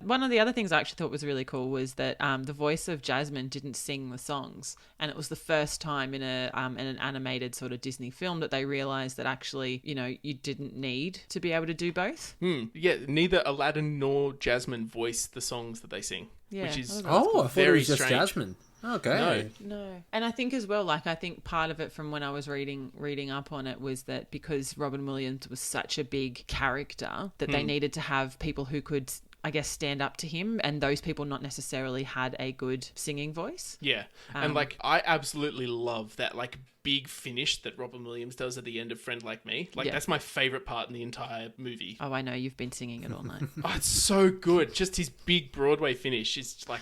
One of the other things I actually thought was really cool was that the voice of Jasmine didn't sing the songs, and it was the first time in an animated sort of Disney film that they realised that actually, you know, you didn't need to be able to do both. Yeah, neither Aladdin nor Jasmine voice the songs that they sing, Yeah, which is I thought Oh, I thought it very was just strange. Jasmine. Okay. No. And I think as well, like, I think part of it from when I was reading up on it was that because Robin Williams was such a big character that they needed to have people who could, I guess, stand up to him, and those people not necessarily had a good singing voice. Yeah, and like I absolutely love that like big finish that Robin Williams does at the end of Friend Like Me. Like that's my favorite part in the entire movie. Oh, I know, you've been singing it all night. Oh, it's so good. Just his big Broadway finish is just like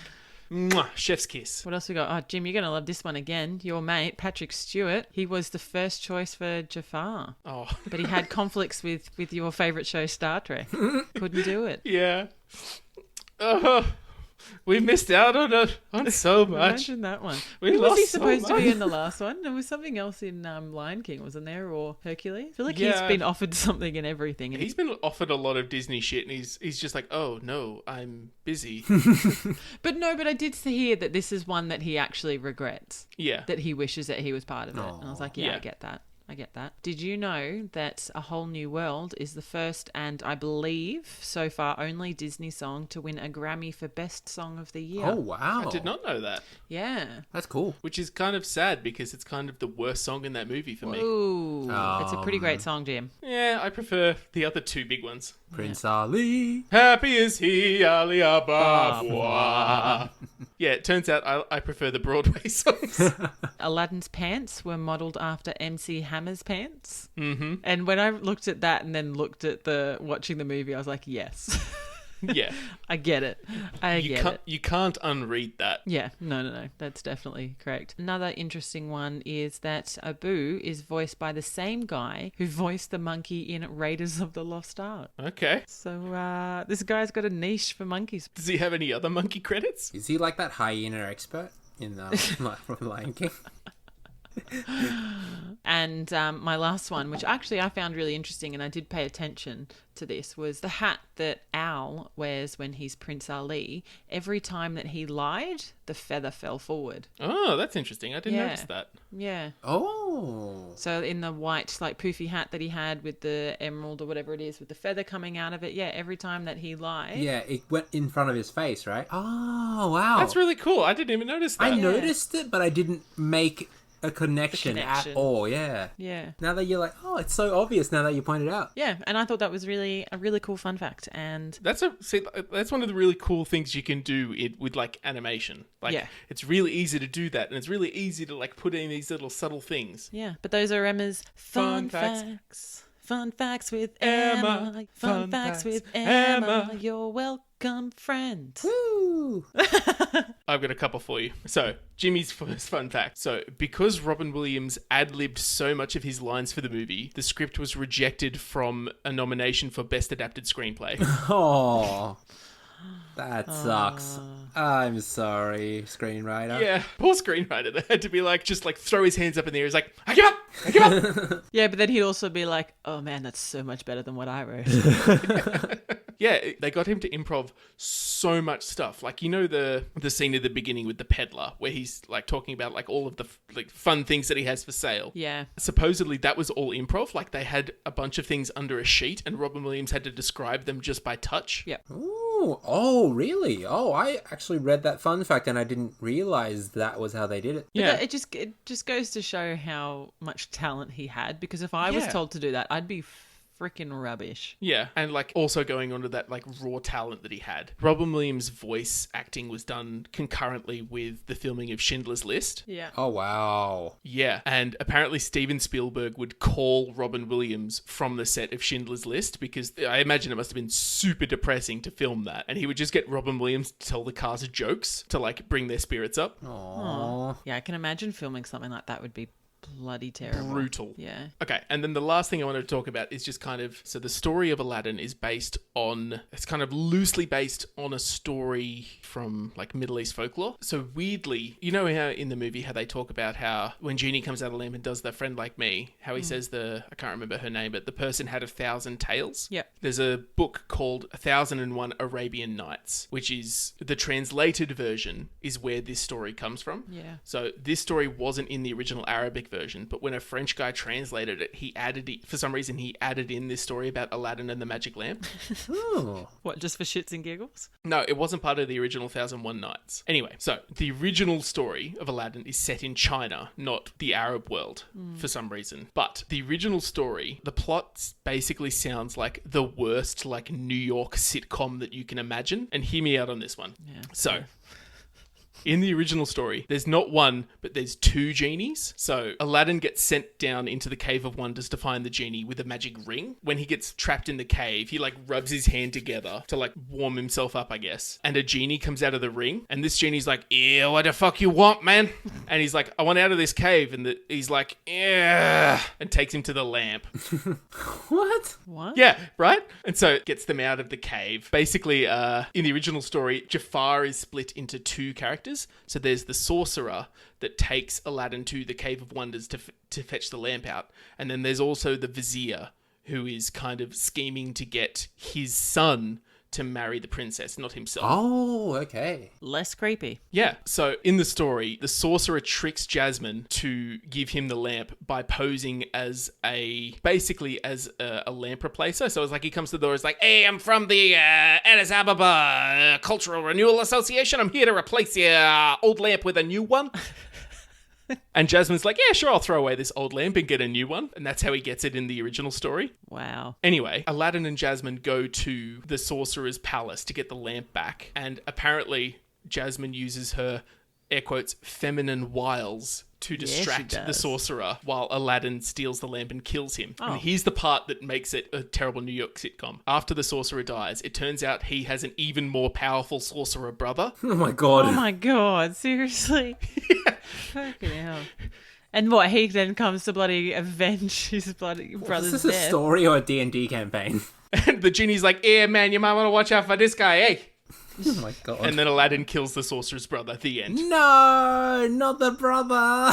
mwah, chef's kiss. What else we got? Oh, Jim, you're going to love this one again. Your mate, Patrick Stewart, he was the first choice for Jafar. Oh, But he had conflicts with your favourite show, Star Trek. Couldn't do it. yeah. We missed out on so much. Imagine that one. We Who was he lost so supposed to be much. in the last one? There was something else in Lion King, wasn't there? Or Hercules? I feel like he's Yeah. been offered something and everything. And He's been offered a lot of Disney shit, and he's just like, oh no, I'm busy. But I did hear that this is one that he actually regrets. Yeah. That he wishes that he was part of it. And I was like, yeah, Yeah. I get that. Did you know that A Whole New World is the first and I believe so far only Disney song to win a Grammy for Best Song of the Year? Oh, wow. I did not know that. Yeah. That's cool. Which is kind of sad because it's kind of the worst song in that movie for me. Ooh. It's a pretty great song, Jim. Yeah, I prefer the other two big ones. Prince Ali. Happy is he, Ali Ababa. Yeah, it turns out I prefer the Broadway songs. Aladdin's pants were modelled after MC Hammer's pants. Mm-hmm. And when I looked at that and then looked at watching the movie, I was like, yes. Yeah. I get it. You can't unread that. Yeah, no. That's definitely correct. Another interesting one is that Abu is voiced by the same guy who voiced the monkey in Raiders of the Lost Ark. Okay. So this guy's got a niche for monkeys. Does he have any other monkey credits? Is he like that hyena expert in from Lion King? And my last one, which actually I found really interesting and I did pay attention to this, was the hat that Al wears when he's Prince Ali. Every time that he lied, the feather fell forward. Oh, that's interesting. I didn't notice that. Yeah. Oh. So in the white, like, poofy hat that he had with the emerald or whatever it is, with the feather coming out of it, every time that he lied. Yeah, it went in front of his face, right? Oh, wow. That's really cool. I didn't even notice that. I noticed it, but I didn't make a connection at all. Yeah. Now that you're like, oh, it's so obvious now that you pointed out. Yeah, and I thought that was really a really cool fun fact. And that's one of the really cool things you can do with like animation. Like, it's really easy to do that, and it's really easy to like put in these little subtle things. Yeah, but those are Emma's fun facts. Fun facts with Emma. Fun facts with Emma. You're welcome, friend. Woo! I've got a couple for you. So, Jimmy's first fun fact. So, because Robin Williams ad-libbed so much of his lines for the movie, the script was rejected from a nomination for Best Adapted Screenplay. Oh, that sucks. I'm sorry, screenwriter. Yeah, poor screenwriter. They had to be like, just like throw his hands up in the air. He's like, I give up! I give up! Yeah, but then he'd also be like, oh man, that's so much better than what I wrote. Yeah, they got him to improv so much stuff. Like, you know the scene at the beginning with the peddler where he's like talking about like all of the like fun things that he has for sale. Yeah. Supposedly that was all improv. Like, they had a bunch of things under a sheet and Robin Williams had to describe them just by touch. Yep. Ooh, oh, really? Oh, I actually read that fun fact and I didn't realize that was how they did it. Yeah. It just goes to show how much talent he had, because if I was told to do that, I'd be freaking rubbish. Yeah, and like also going on to that like raw talent that he had. Robin Williams' voice acting was done concurrently with the filming of Schindler's List. Yeah. Oh, wow. Yeah, and apparently Steven Spielberg would call Robin Williams from the set of Schindler's List because I imagine it must have been super depressing to film that. And he would just get Robin Williams to tell the cast jokes to like bring their spirits up. Aww. Yeah, I can imagine filming something like that would be bloody terrible. Brutal. Yeah. Okay, and then the last thing I wanted to talk about is just kind of, so the story of Aladdin is it's kind of loosely based on a story from like Middle East folklore. So weirdly, you know how in the movie how they talk about how when Genie comes out of the lamp and does the friend like me, how he says I can't remember her name, but the person had 1,000 tales. Yep. There's a book called 1001 Arabian Nights, which is the translated version is where this story comes from. Yeah. So this story wasn't in the original Arabic version, but when a French guy translated it, he added in this story about Aladdin and the magic lamp. Ooh. What, just for shits and giggles? No, it wasn't part of the original 1001 Nights. Anyway, so the original story of Aladdin is set in China, not the Arab world, for some reason. But the original story, the plot basically sounds like the worst like New York sitcom that you can imagine. And hear me out on this one. Yeah. So, in the original story, there's not one, but there's two genies. So Aladdin gets sent down into the Cave of Wonders to find the genie with a magic ring. When he gets trapped in the cave, he like rubs his hand together to like warm himself up, I guess. And a genie comes out of the ring. And this genie's like, ew, what the fuck you want, man? And he's like, I want out of this cave. And he's like, yeah, and takes him to the lamp. What? Yeah, right? And so it gets them out of the cave. Basically, in the original story, Jafar is split into two characters. So there's the sorcerer that takes Aladdin to the Cave of Wonders to fetch the lamp out. And then there's also the vizier who is kind of scheming to get his son to marry the princess, not himself. Oh, okay. Less creepy. Yeah. So in the story, the sorcerer tricks Jasmine to give him the lamp by posing as a lamp replacer. So it's like he comes to the door, it's like, hey, I'm from the Addis Ababa Cultural Renewal Association. I'm here to replace your old lamp with a new one. And Jasmine's like, yeah, sure, I'll throw away this old lamp and get a new one. And that's how he gets it in the original story. Wow. Anyway, Aladdin and Jasmine go to the sorcerer's palace to get the lamp back. And apparently Jasmine uses her, air quotes, feminine wiles to distract the does. sorcerer while Aladdin steals the lamp and kills him. Oh. And here's the part that makes it a terrible New York sitcom. After the sorcerer dies, it turns out he has an even more powerful sorcerer brother. Oh my god. Oh my god, seriously? Fucking hell. And what, he then comes to bloody avenge his bloody brother's Is this death? a story or a D&D campaign? And the genie's like, yeah, man, you might want to watch out for this guy, eh? Oh my god. And then Aladdin kills the sorcerer's brother. The end. No, not the brother.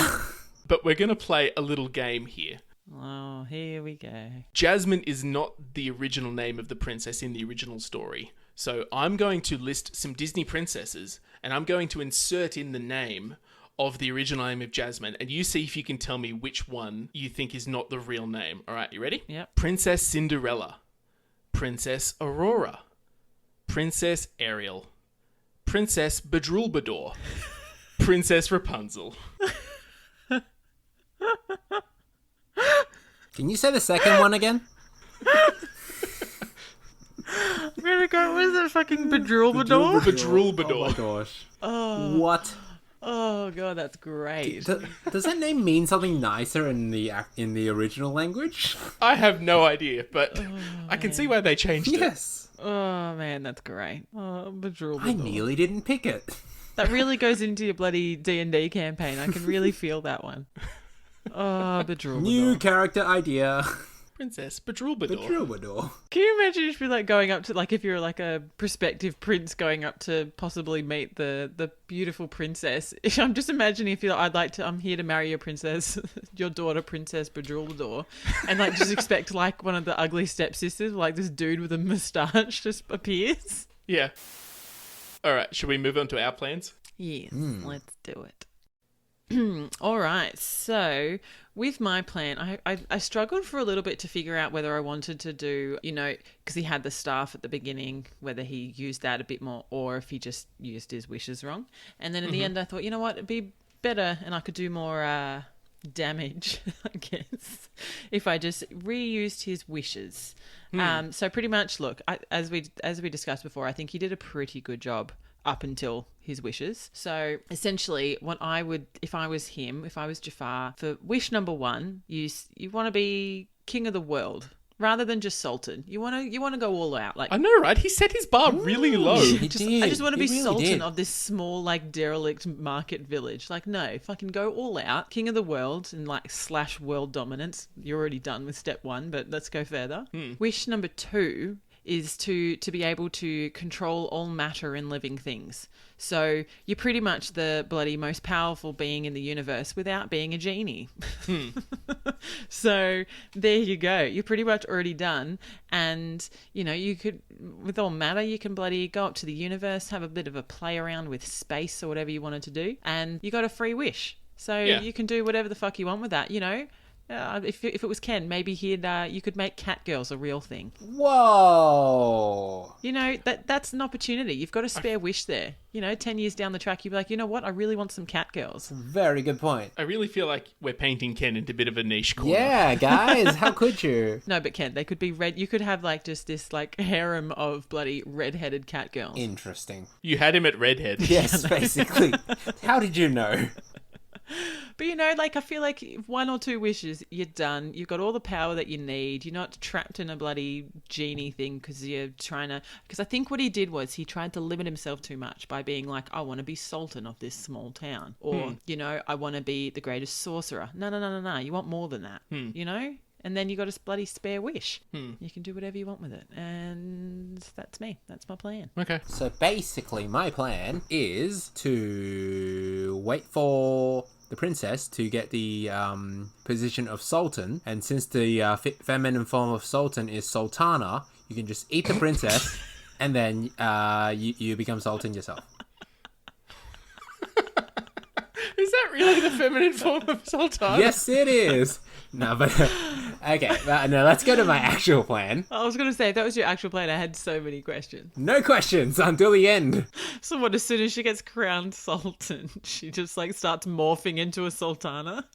But we're going to play a little game here. Oh, here we go. Jasmine is not the original name of the princess in the original story. So I'm going to list some Disney princesses, and I'm going to insert in the name of the original name of Jasmine, and you see if you can tell me which one you think is not the real name. All right, you ready? Yep. Princess Cinderella, Princess Aurora, Princess Ariel, Princess Bedroulbadour, Princess Rapunzel. Can you say the second one again? I'm gonna go, what is it, fucking Bedroulbadour? Bedroulbadour. Oh my gosh. What? Oh god, that's great. Does that name mean something nicer in the original language? I have no idea, but I can see why they changed it. Yes. Oh man, that's great. Oh, Bedroulbadour. I nearly didn't pick it. That really goes into your bloody D&D campaign. I can really feel that one. Oh, Bedroulbadour. New character idea. Princess Bedroulbadour. Bedroulbadour. Can you imagine if you're like going up to, like, if you're like a prospective prince going up to possibly meet the beautiful princess? I'm just imagining if you're like, I'm here to marry your princess, your daughter, Princess Bedroulbadour, and like just expect like one of the ugly stepsisters, like this dude with a moustache just appears. Yeah. All right, should we move on to our plans? Yes, let's do it. All right, so with my plan, I struggled for a little bit to figure out whether I wanted to do, because he had the staff at the beginning, whether he used that a bit more or if he just used his wishes wrong. And then in the end, I thought, you know what, it'd be better and I could do more damage, I guess, if I just reused his wishes. So pretty much, look, as we discussed before, I think he did a pretty good job up until his wishes. So essentially what I would, if I was him, if I was Jafar, for wish number 1, you want to be king of the world rather than just sultan. You want to go all out. Like, I know, right? He set his bar really low. He I just want to be really sultan did. of this small, like, derelict market village. Like, no, fucking go all out. King of the world and, like, / world dominance. You're already done with step 1, but let's go further. Wish number 2 is to be able to control all matter and living things. So you're pretty much the bloody most powerful being in the universe without being a genie. So there you go. You're pretty much already done. And, you could, with all matter, you can bloody go up to the universe, have a bit of a play around with space or whatever you wanted to do. And you got a free wish. So you can do whatever the fuck you want with that, If it was Ken, maybe you could make Catgirls a real thing. Whoa. That's an opportunity. You've got a spare wish there. 10 years down the track, you'd be like, you know what? I really want some Catgirls. Very good point. I really feel like we're painting Ken into a bit of a niche corner. Yeah, guys, how could you? No, but Ken, they could be red. You could have like just this like harem of bloody red-headed Catgirls. Interesting. You had him at redhead. Yes, basically. How did you know? But I feel like 1 or 2 wishes, you're done. You've got all the power that you need. You're not trapped in a bloody genie thing because you're trying to... Because I think what he did was he tried to limit himself too much by being like, I want to be sultan of this small town. Or, I want to be the greatest sorcerer. No. You want more than that, And then you got a bloody spare wish. You can do whatever you want with it. And that's me. That's my plan. Okay. So basically, my plan is to wait for the princess to get the position of sultan, and since the feminine form of sultan is sultana, you can just eat the princess, and then you become sultan yourself. Is that really the feminine form of sultan? Yes, it is. No, but okay. No, let's go to my actual plan. I was going to say, if that was your actual plan, I had so many questions. No questions until the end. So what, as soon as she gets crowned sultan, she just like starts morphing into a sultana?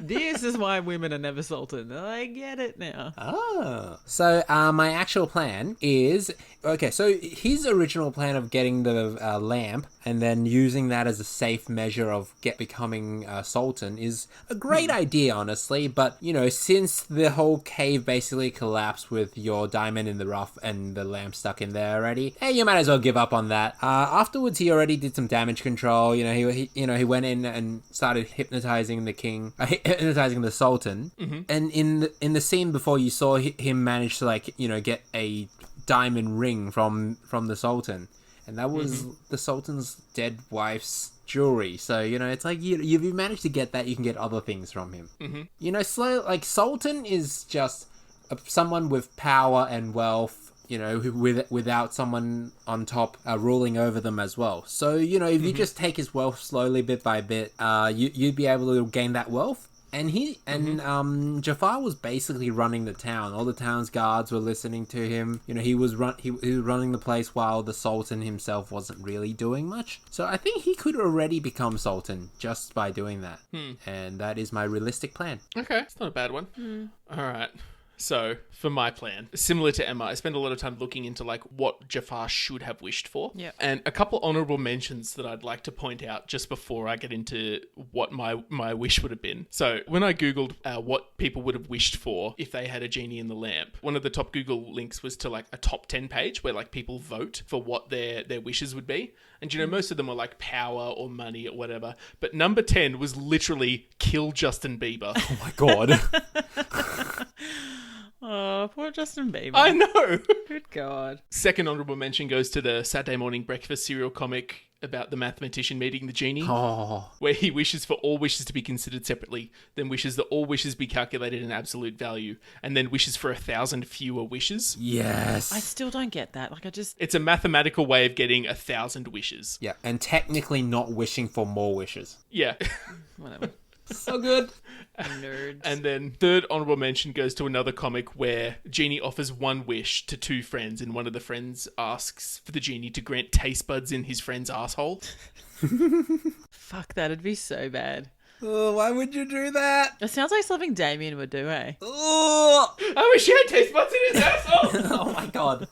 This is why women are never sultan. I get it now. Oh. So my actual plan is... Okay, so his original plan of getting the lamp and then using that as a safe measure of becoming Sultan is a great idea, honestly. But, since the whole cave basically collapsed with your diamond in the rough and the lamp stuck in there already, hey, you might as well give up on that. Afterwards, he already did some damage control. He went in and started hypnotizing the king, hypnotizing the Sultan. And in the scene before, you saw him manage to get a diamond ring from the Sultan, and that was the Sultan's dead wife's jewelry. So it's like if you manage to get that, you can get other things from him. Sultan is just someone with power and wealth, without someone on top ruling over them as well. So if you just take his wealth slowly, bit by bit, you'd be able to gain that wealth. And Jafar was basically running the town. All the town's guards were listening to him. He was running the place while the Sultan himself wasn't really doing much. So I think he could already become Sultan just by doing that. And that is my realistic plan. Okay, it's not a bad one. All right. So, for my plan, similar to Emma, I spend a lot of time looking into what Jafar should have wished for. Yep. And a couple honourable mentions that I'd like to point out just before I get into what my wish would have been. So, when I Googled what people would have wished for if they had a genie in the lamp, one of the top Google links was to a top 10 page where people vote for what their wishes would be. And most of them were power or money or whatever. But number 10 was literally kill Justin Bieber. Oh my god. Oh, poor Justin Bieber. I know. Good God. Second honourable mention goes to the Saturday morning breakfast cereal comic about the mathematician meeting the genie, where he wishes for all wishes to be considered separately, then wishes that all wishes be calculated in absolute value, and then wishes for 1,000 fewer wishes. Yes. I still don't get that. It's a mathematical way of getting 1,000 wishes. Yeah, and technically not wishing for more wishes. Yeah. Whatever. So good. Nerds. And then third honourable mention goes to another comic where Genie offers one wish to two friends, and one of the friends asks for the Genie to grant taste buds in his friend's asshole. Fuck, that'd be so bad. Oh, why would you do that? It sounds like something Damien would do, eh? Oh, I wish he had taste buds in his asshole. oh my god.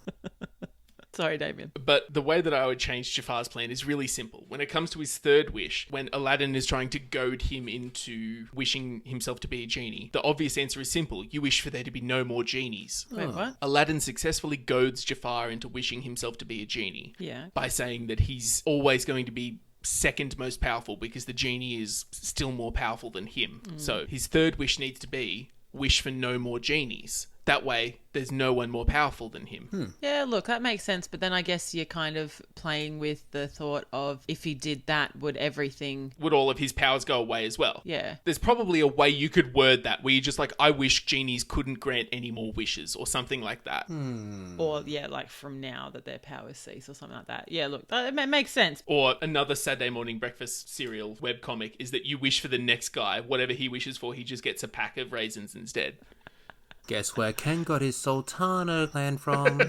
Sorry, Damien. But the way that I would change Jafar's plan is really simple. When it comes to his third wish, when Aladdin is trying to goad him into wishing himself to be a genie, the obvious answer is simple. You wish for there to be no more genies. Wait, what? Aladdin successfully goads Jafar into wishing himself to be a genie. Yeah. By saying that he's always going to be second most powerful because the genie is still more powerful than him. So his third wish needs to be wish for no more genies. That way, there's no one more powerful than him. Yeah, look, that makes sense. But then I guess you're kind of playing with the thought of if he did that, would everything... Would all of his powers go away as well? Yeah. There's probably a way you could word that where you're just I wish genies couldn't grant any more wishes or something like that. Or, yeah, from now that their powers cease or something like that. Yeah, look, it makes sense. Or another Saturday morning breakfast cereal webcomic is that you wish for the next guy, whatever he wishes for, he just gets a pack of raisins instead. Guess where Ken got his Sultana land from?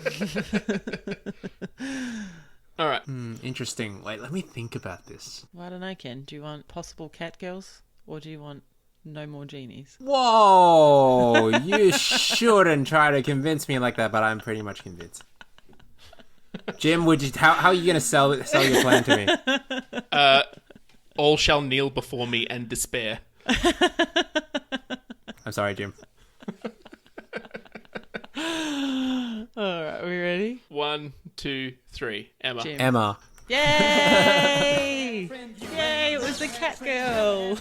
All right. Interesting. Wait, let me think about this. Well, I don't know, Ken. Do you want possible cat girls? Or do you want no more genies? Whoa! You shouldn't try to convince me like that, but I'm pretty much convinced. Jim, how are you going to sell your plan to me? All shall kneel before me and despair. I'm sorry, Jim. All right, are we ready? 1, 2, 3. Emma. Jim. Emma. Yay! Yay! It was the cat girl.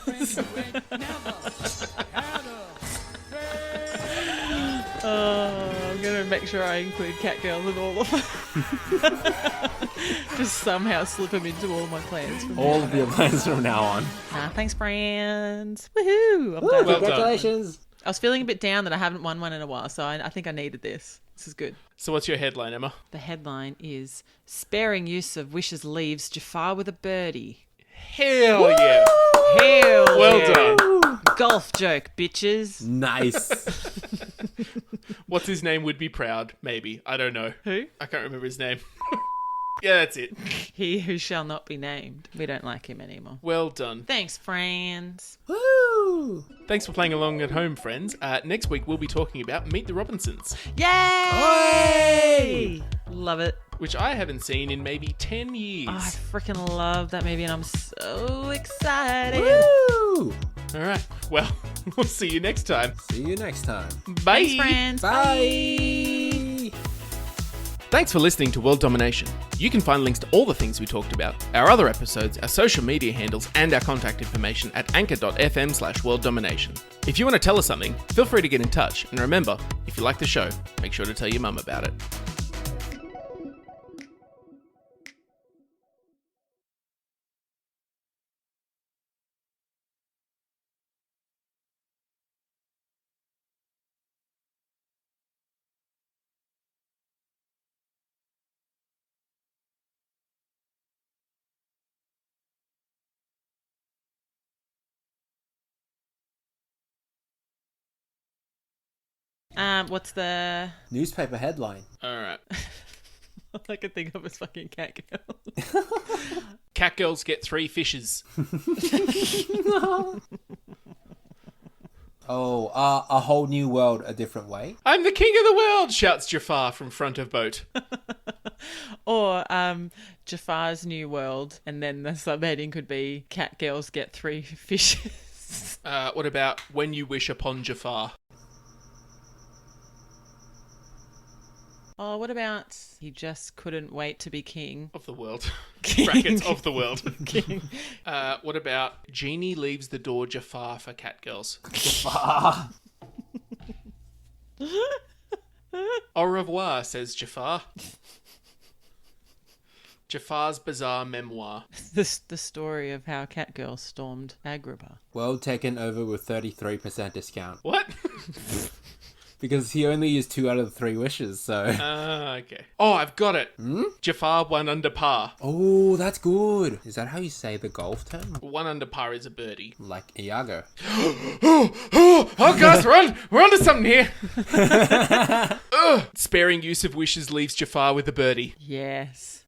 I'm gonna make sure I include cat girls in all of them. Just somehow slip them into all my plans. All of your plans from now on. Thanks, friends. Woohoo! I'm Woo, done. congratulations. I was feeling a bit down that I haven't won one in a while, so I think I needed this. This is good. So what's your headline, Emma? The headline is Sparing Use of Wishes Leaves Jafar with a Birdie. Hell yeah. Hell Well yeah. done. Golf joke, bitches. Nice. What's his name would be proud, maybe. I don't know. Who? I can't remember his name. Yeah, that's it. He who shall not be named. We don't like him anymore. Well done. Thanks, friends. Woo! Thanks for playing along at home, friends. Next week, we'll be talking about Meet the Robinsons. Yay! Love it. which I haven't seen in maybe 10 years. Oh, I freaking love that movie and I'm so excited. Woo! All right. Well, we'll see you next time. See you next time. Bye. Thanks, friends. Bye. Thanks for listening to World Domination. You can find links to all the things we talked about, our other episodes, our social media handles, and our contact information at anchor.fm/worlddomination. If you want to tell us something, feel free to get in touch. And remember, if you like the show, make sure to tell your mum about it. What's the... Newspaper headline. All right. All I could think of was fucking cat girl. Cat girls get 3 fishes. Oh, a whole new world, a different way. I'm the king of the world, shouts Jafar from front of boat. Or Jafar's New World, and then the subheading could be cat girls get 3 fishes. What about when you wish upon Jafar? Oh, what about he just couldn't wait to be king? Of the world. King. Brackets of the world. King. What about Genie leaves the door Jafar for cat girls? Jafar. Au revoir, says Jafar. Jafar's bizarre memoir. The story of how cat girl stormed Agrabah. World taken over with 33% discount. What? Because he only used 2 out of the 3 wishes, so... Okay. Oh, I've got it. Jafar 1 under par. Oh, that's good. Is that how you say the golf term? 1 under par is a birdie. Like Iago. Oh, guys, we're onto something here. Sparing use of wishes leaves Jafar with a birdie. Yes.